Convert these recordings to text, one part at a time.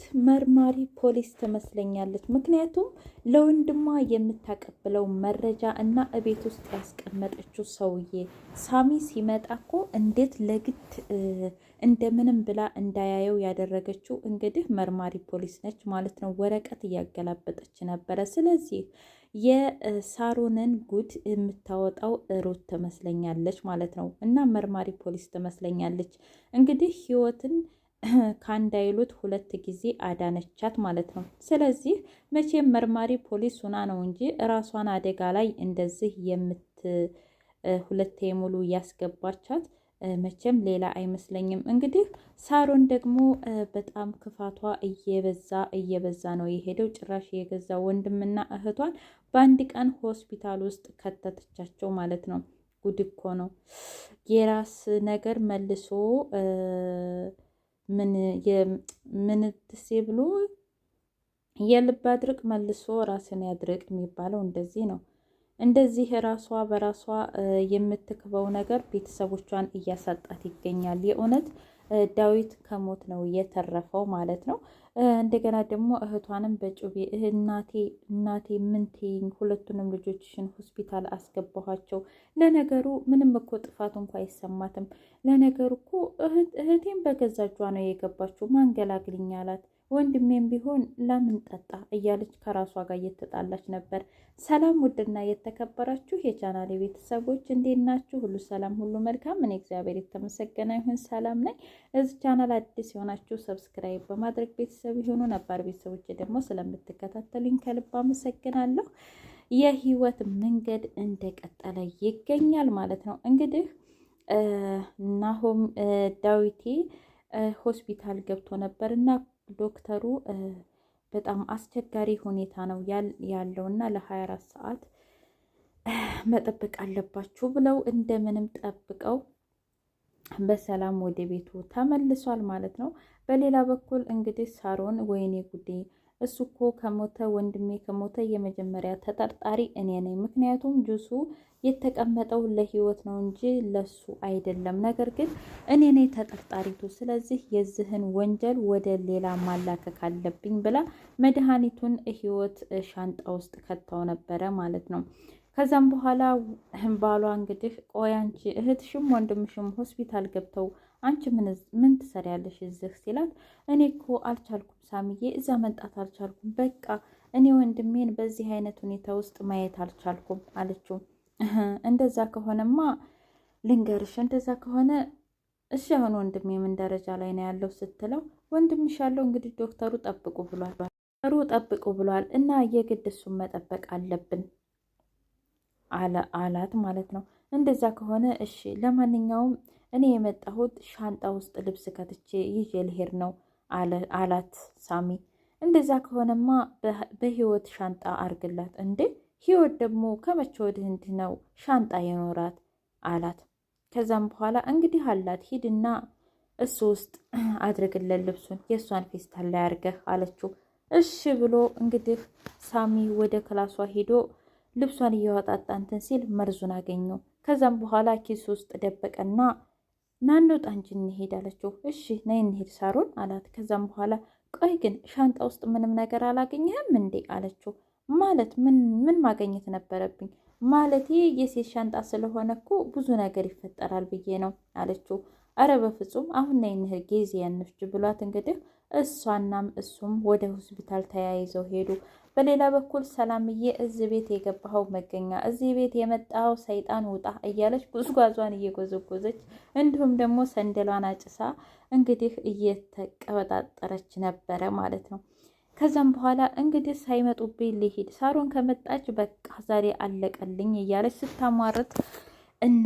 ህይወት መርማሪ ፖሊስ ትመስለኛለች። ምክንያቱም ለወንድሟ የምታቀብለው መረጃ እና እቤት ውስጥ ያስቀመጠችው ሰውዬ ሳሚ ሲመጣ እኮ እንዴት ለግድ እንደምንም ብላ እንዳያየው ያደረገችው እንግዲህ መርማሪ ፖሊስ ነች ማለት ነው። ወረቀት እያገላበጠች ነበረ። ስለዚህ የሳሮንን ጉድ የምታወጣው ሩት ትመስለኛለች ማለት ነው። እና መርማሪ ፖሊስ ትመስለኛለች እንግዲህ ህይወትን ከአንድ አይሉት ሁለት ጊዜ አዳነቻት ማለት ነው። ስለዚህ መቼም መርማሪ ፖሊስ ሆና ነው እንጂ ራሷን አደጋ ላይ እንደዚህ ሁለቴ ሙሉ ያስገባቻት መቼም ሌላ አይመስለኝም። እንግዲህ ሳሮን ደግሞ በጣም ክፋቷ እየበዛ ነው የሄደው። ጭራሽ የገዛ ወንድምና እህቷን በአንድ ቀን ሆስፒታል ውስጥ ከተተቻቸው ማለት ነው። ጉድ እኮ ነው። የራስ ነገር መልሶ ምንትሴ ብሎ የልብ አድርቅ መልሶ ራስን ያድርቅ የሚባለው እንደዚህ ነው። እንደዚህ ራሷ በራሷ የምትክበው ነገር ቤተሰቦቿን እያሳጣት ይገኛል። የእውነት ዳዊት ከሞት ነው የተረፈው ማለት ነው። እንደገና ደግሞ እህቷንም በጩቤ እናቴ ምንትኝ ሁለቱንም ልጆችሽን ሆስፒታል አስገባኋቸው። ለነገሩ ምንም እኮ ጥፋት እንኳ አይሰማትም። ለነገሩ እኮ እህቴም በገዛ እጇ ነው የገባችው። ማንገላግልኝ አላት። ወንድሜም ቢሆን ለምን ጠጣ እያለች ከራሷ ጋር እየተጣላች ነበር። ሰላም ውድና የተከበራችሁ የቻናሌ ቤተሰቦች እንዴት ናችሁ? ሁሉ ሰላም፣ ሁሉ መልካም። እኔ እግዚአብሔር የተመሰገነ ይሁን ሰላም ነኝ። እዚህ ቻናል አዲስ የሆናችሁ ሰብስክራይብ በማድረግ ቤተሰብ የሆኑ ነባር ቤተሰቦች ደግሞ ስለምትከታተሉኝ ከልብ አመሰግናለሁ። የህይወት መንገድ እንደቀጠለ ይገኛል ማለት ነው። እንግዲህ ናሆም ዳዊቴ ሆስፒታል ገብቶ ነበር እና ዶክተሩ በጣም አስቸጋሪ ሁኔታ ነው ያለው እና ለ24 ሰዓት መጠበቅ አለባችሁ ብለው እንደምንም ጠብቀው በሰላም ወደ ቤቱ ተመልሷል ማለት ነው። በሌላ በኩል እንግዲህ ሳሮን ወይኔ ጉዴ፣ እሱ እኮ ከሞተ ወንድሜ ከሞተ የመጀመሪያ ተጠርጣሪ እኔ ነኝ። ምክንያቱም ጁሱ የተቀመጠው ለህይወት ነው እንጂ ለሱ አይደለም። ነገር ግን እኔ ነኝ ተጠርጣሪቱ። ስለዚህ የዚህን ወንጀል ወደ ሌላ ማላከክ አለብኝ ብላ መድኃኒቱን ህይወት ሻንጣ ውስጥ ከተው ነበረ ማለት ነው። ከዛም በኋላ ባሏ እንግዲህ ቆይ አንቺ እህትሽም ወንድምሽም ሆስፒታል ገብተው አንቺ ምን ትሰሪያለሽ እዚህ ሲላት፣ እኔ እኮ አልቻልኩም ሳምዬ፣ እዛ መንጣት አልቻልኩም። በቃ እኔ ወንድሜን በዚህ አይነት ሁኔታ ውስጥ ማየት አልቻልኩም አለችው። እንደዛ ከሆነማ ልንገርሽ፣ እንደዛ ከሆነ እሺ አሁን ወንድሜ ምን ደረጃ ላይ ነው ያለው ስትለው፣ ወንድምሽ ያለው እንግዲህ ዶክተሩ ጠብቁ ብሏል እና የግድ እሱን መጠበቅ አለብን አላት ማለት ነው። እንደዛ ከሆነ እሺ፣ ለማንኛውም እኔ የመጣሁት ሻንጣ ውስጥ ልብስ ከትቼ ይዤ ልሄድ ነው አላት ሳሚ። እንደዛ ከሆነማ በህይወት ሻንጣ አርግላት። እንዴ ህይወት ደግሞ ከመቼ ወዲህ እንዲህ ነው ሻንጣ የኖራት አላት። ከዛም በኋላ እንግዲህ አላት ሂድና እሱ ውስጥ አድርግለን ልብሱን፣ የእሷን ፌስታል ላይ አርገህ አለችው። እሺ ብሎ እንግዲህ ሳሚ ወደ ክላሷ ሂዶ ልብሷን እያወጣጣ እንትን ሲል መርዙን አገኘው። ከዛም በኋላ ኪስ ውስጥ ደበቀና ናንወጣ እንጂ እንሄድ አለችው። እሺ ነይ እንሄድ ሳሮን አላት። ከዛም በኋላ ቆይ ግን ሻንጣ ውስጥ ምንም ነገር አላገኘህም እንዴ አለችው። ማለት ምን ማገኘት ነበረብኝ? ማለት የሴት ሻንጣ ስለሆነ እኮ ብዙ ነገር ይፈጠራል ብዬ ነው አለችው። አረ በፍጹም አሁን ነይ እንሂድ ጊዜ ያንፍጅ ብሏት እንግዲህ እሷናም እሱም ወደ ሆስፒታል ተያይዘው ሄዱ። በሌላ በኩል ሰላምዬ እዚህ ቤት የገባኸው መገኛ፣ እዚህ ቤት የመጣኸው ሰይጣን ውጣ እያለች ጉዝጓዟን እየጎዘጎዘች እንዲሁም ደግሞ ሰንደሏን አጭሳ እንግዲህ እየተቀበጣጠረች ነበረ ማለት ነው። ከዛም በኋላ እንግዲህ ሳይመጡብኝ ልሂድ፣ ሳሮን ከመጣች በቃ ዛሬ አለቀልኝ እያለች ስታሟርት እነ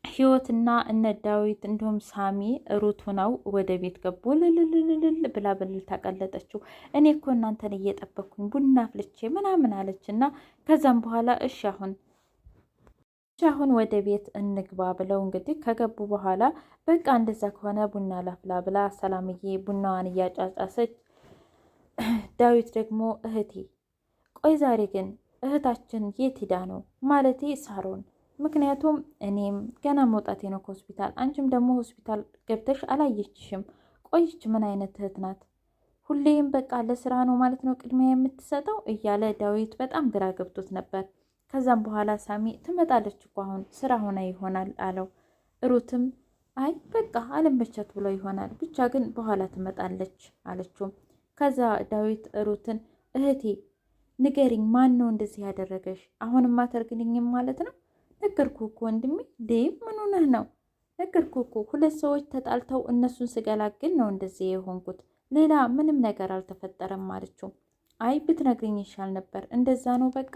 ህይወትና እነ ዳዊት እንዲሁም ሳሚ ሩት ሆነው ወደ ቤት ገቡ። ልልልልል ብላ በልል ታቀለጠችው። እኔ እኮ እናንተን እየጠበኩኝ ቡና አፍልቼ ምናምን አለች እና ከዛም በኋላ እሺ አሁን ወደ ቤት እንግባ ብለው እንግዲህ ከገቡ በኋላ በቃ እንደዛ ከሆነ ቡና ላፍላ ብላ ሰላምዬ ቡናዋን እያጫጫሰች፣ ዳዊት ደግሞ እህቴ ቆይ ዛሬ ግን እህታችን የት ሂዳ ነው ማለቴ ሳሮን፣ ምክንያቱም እኔም ገና መውጣቴ ነው ከሆስፒታል፣ አንቺም ደግሞ ሆስፒታል ገብተሽ አላየችሽም። ቆይች ምን አይነት እህት ናት? ሁሌም በቃ ለስራ ነው ማለት ነው ቅድሚያ የምትሰጠው እያለ ዳዊት በጣም ግራ ገብቶት ነበር። ከዛም በኋላ ሳሚ ትመጣለች እኮ አሁን ስራ ሆና ይሆናል አለው። ሩትም አይ በቃ አለመቻት ብሎ ይሆናል ብቻ ግን በኋላ ትመጣለች አለችው። ከዛ ዳዊት ሩትን እህቴ ንገሪኝ፣ ማን ነው እንደዚህ ያደረገሽ? አሁንም አታርግልኝም ማለት ነው? ነገርኩህ እኮ ወንድሜ። ዴቭ ምን ሆነህ ነው? ነገርኩህ እኮ ሁለት ሰዎች ተጣልተው እነሱን ስገላግል ነው እንደዚህ የሆንኩት፣ ሌላ ምንም ነገር አልተፈጠረም አለችው። አይ ብትነግሪኝ ይሻል ነበር። እንደዛ ነው በቃ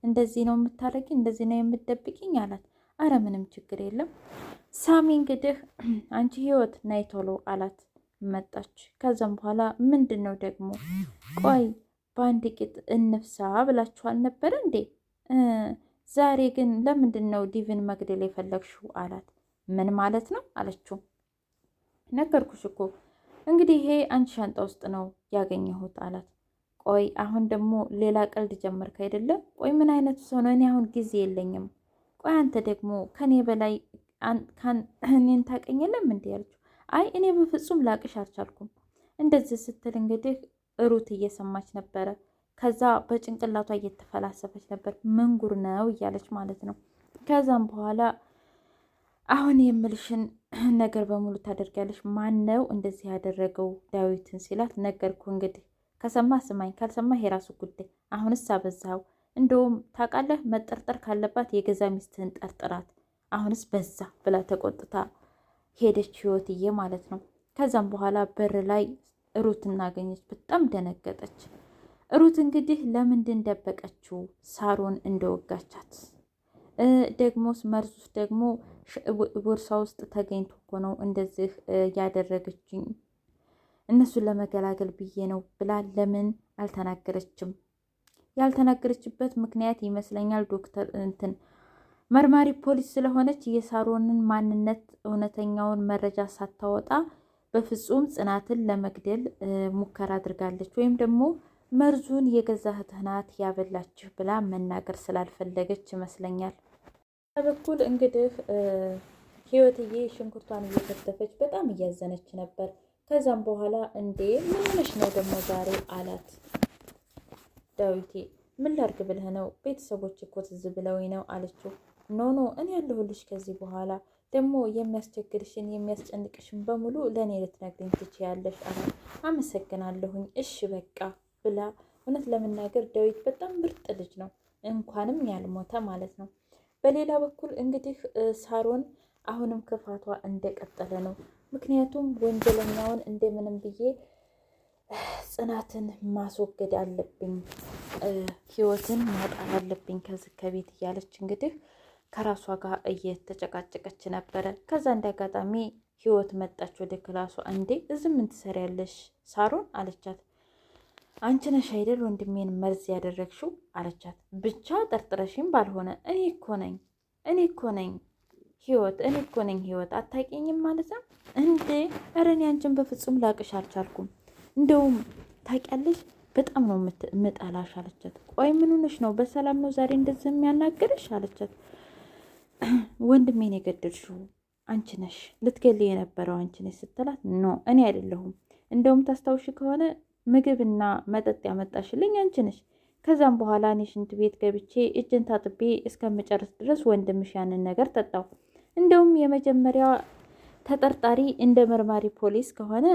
እንደዚህ ነው የምታረጊ፣ እንደዚህ ነው የምትደብቂኝ አላት። አረ ምንም ችግር የለም። ሳሚ እንግዲህ አንቺ ህይወት ነይ ቶሎ አላት። መጣች። ከዛም በኋላ ምንድን ነው ደግሞ? ቆይ በአንድ ቂጥ እንፍሳ ብላችኋል ነበር እንዴ? ዛሬ ግን ለምንድን ነው ዲቭን መግደል የፈለግሽው አላት። ምን ማለት ነው አለችው። ነገርኩሽ እኮ እንግዲህ ይሄ አንቺ ሻንጣ ውስጥ ነው ያገኘሁት አላት። ቆይ አሁን ደግሞ ሌላ ቀልድ ጀመርክ አይደለም? ቆይ ምን አይነቱ ሰው ነው? እኔ አሁን ጊዜ የለኝም። ቆይ አንተ ደግሞ ከኔ በላይ እኔን ታቀኝለም እንዲ ያለችው። አይ እኔ በፍጹም ላቅሽ አልቻልኩም። እንደዚህ ስትል እንግዲህ ሩት እየሰማች ነበረ። ከዛ በጭንቅላቷ እየተፈላሰፈች ነበር። ምን ጉር ነው እያለች ማለት ነው። ከዛም በኋላ አሁን የምልሽን ነገር በሙሉ ታደርጊያለሽ። ማን ነው እንደዚህ ያደረገው ዳዊትን ሲላት፣ ነገርኩ እንግዲህ ከሰማ ስማኝ፣ ካልሰማ የራሱ ጉዳይ። አሁንስ አበዛው። እንደውም ታውቃለህ፣ መጠርጠር ካለባት የገዛ ሚስትህን ጠርጥራት። አሁንስ በዛ ብላ ተቆጥታ ሄደች ህይወትዬ ማለት ነው። ከዛም በኋላ በር ላይ ሩት እናገኘች። በጣም ደነገጠች። ሩት እንግዲህ ለምንድን ደበቀችው? ሳሮን እንደወጋቻት ደግሞስ መርዙስ ደግሞ ቦርሳ ውስጥ ተገኝቶ እኮ ነው እንደዚህ ያደረገችኝ፣ እነሱን ለመገላገል ብዬ ነው ብላ ለምን አልተናገረችም? ያልተናገረችበት ምክንያት ይመስለኛል ዶክተር መርማሪ ፖሊስ ስለሆነች የሳሮንን ማንነት እውነተኛውን መረጃ ሳታወጣ በፍጹም ጽናትን ለመግደል ሙከራ አድርጋለች፣ ወይም ደግሞ መርዙን የገዛ እህትህ ናት ያበላችህ ብላ መናገር ስላልፈለገች ይመስለኛል። በኩል እንግዲህ ህይወትዬ ሽንኩርቷን እየከተፈች በጣም እያዘነች ነበር። ከዛም በኋላ እንዴ ምን ሆነሽ ነው ደግሞ ዛሬ አላት። ዳዊቴ ምን ላድርግ ብለህ ነው? ቤተሰቦች እኮ ትዝ ብለውኝ ነው አለችው። ኖ እኔ ያለሁልሽ ከዚህ በኋላ ደግሞ የሚያስቸግርሽን የሚያስጨንቅሽን በሙሉ ለእኔ ልትነግሪኝ ትችያለሽ አላት። አመሰግናለሁኝ እሺ በቃ ብላ። እውነት ለመናገር ዳዊት በጣም ምርጥ ልጅ ነው፣ እንኳንም ያልሞተ ማለት ነው። በሌላ በኩል እንግዲህ ሳሮን አሁንም ክፋቷ እንደቀጠለ ነው። ምክንያቱም ወንጀለኛውን እንደምንም ብዬ ጽናትን ማስወገድ አለብኝ፣ ህይወትን ማጣር አለብኝ ከዚህ ከቤት እያለች እንግዲህ ከራሷ ጋር እየተጨቃጨቀች ነበረ። ከዛ እንደ አጋጣሚ ህይወት መጣች ወደ ክላሷ። እንዴ እዚህ ምን ትሰሪያለሽ ሳሮን አለቻት። አንቺ ነሽ አይደል ወንድሜን መርዝ ያደረግሽው አለቻት። ብቻ ጠርጥረሽም ባልሆነ እኔ እኮ ነኝ ህይወት አታውቂኝም ማለት ነው እንዴ? ኧረ እኔ አንቺን በፍጹም ላቅሽ አልቻልኩም። እንደውም ታውቂያለሽ በጣም ነው ምጠላሽ አለቻት። ቆይ ምን ሆነሽ ነው? በሰላም ነው ዛሬ እንደዚህ የሚያናግርሽ አለቻት። ወንድሜን የገደልሽው አንቺ ነሽ፣ ልትገልይ የነበረው አንቺ ነሽ ስትላት፣ ኖ እኔ አይደለሁም። እንደውም ታስታውሽ ከሆነ ምግብና መጠጥ ያመጣሽልኝ አንቺ ነሽ። ከዛም በኋላ እኔ ሽንት ቤት ገብቼ እጅን ታጥቤ እስከምጨርስ ድረስ ወንድምሽ ያንን ነገር ጠጣው። እንደውም የመጀመሪያ ተጠርጣሪ እንደ መርማሪ ፖሊስ ከሆነ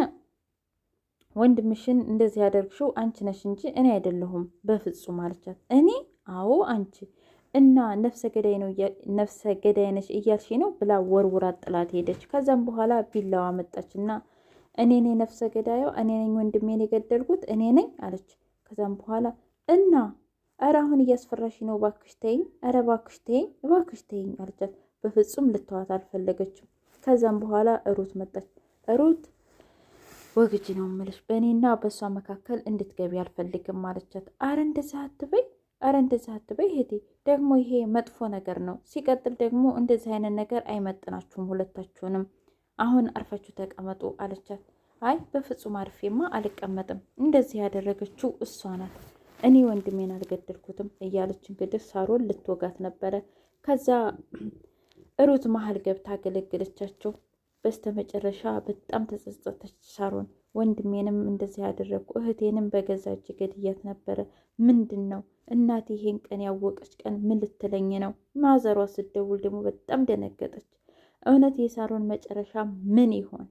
ወንድምሽን እንደዚህ ያደርግሽው አንቺ ነሽ እንጂ እኔ አይደለሁም በፍጹም አለቻት። እኔ? አዎ አንቺ። እና ነፍሰ ገዳይ ነሽ እያልሽ ነው ብላ ወርውራ ጥላት ሄደች። ከዛም በኋላ ቢላዋ መጣችና እኔ ነኝ ነፍሰ ገዳዩ፣ እኔ ነኝ ወንድሜን የገደልኩት እኔ ነኝ አለች። ከዛም በኋላ እና ኧረ አሁን እያስፈራሽ ነው፣ እባክሽ ተይኝ፣ ኧረ እባክሽ ተይኝ አለቻት። በፍጹም ልተዋት አልፈለገችም። ከዛም በኋላ ሩት መጣች። ሩት ወግጅ ነው የምልሽ፣ በእኔና በእሷ መካከል እንድትገቢ አልፈልግም አለቻት። ኧረ እንደዛ አትበይ ሄቴ፣ ደግሞ ይሄ መጥፎ ነገር ነው። ሲቀጥል ደግሞ እንደዚህ አይነት ነገር አይመጥናችሁም ሁለታችሁንም። አሁን አርፋችሁ ተቀመጡ አለቻት። አይ በፍጹም አርፌማ አልቀመጥም፣ እንደዚህ ያደረገችው እሷ ናት፣ እኔ ወንድሜን አልገደልኩትም እያለች እንግዲህ ሳሮን ልትወጋት ነበረ። ከዛ ሩት መሀል ገብታ አገለገለቻቸው። በስተመጨረሻ በጣም ተጸጸተች ሳሮን። ወንድሜንም እንደዚህ ያደረግኩ እህቴንም በገዛ እጅ ገድያት ነበረ። ምንድን ነው እናቴ ይሄን ቀን ያወቀች ቀን ምን ልትለኝ ነው? ማዘሯ ስደውል ደግሞ በጣም ደነገጠች። እውነት የሳሮን መጨረሻ ምን ይሆን?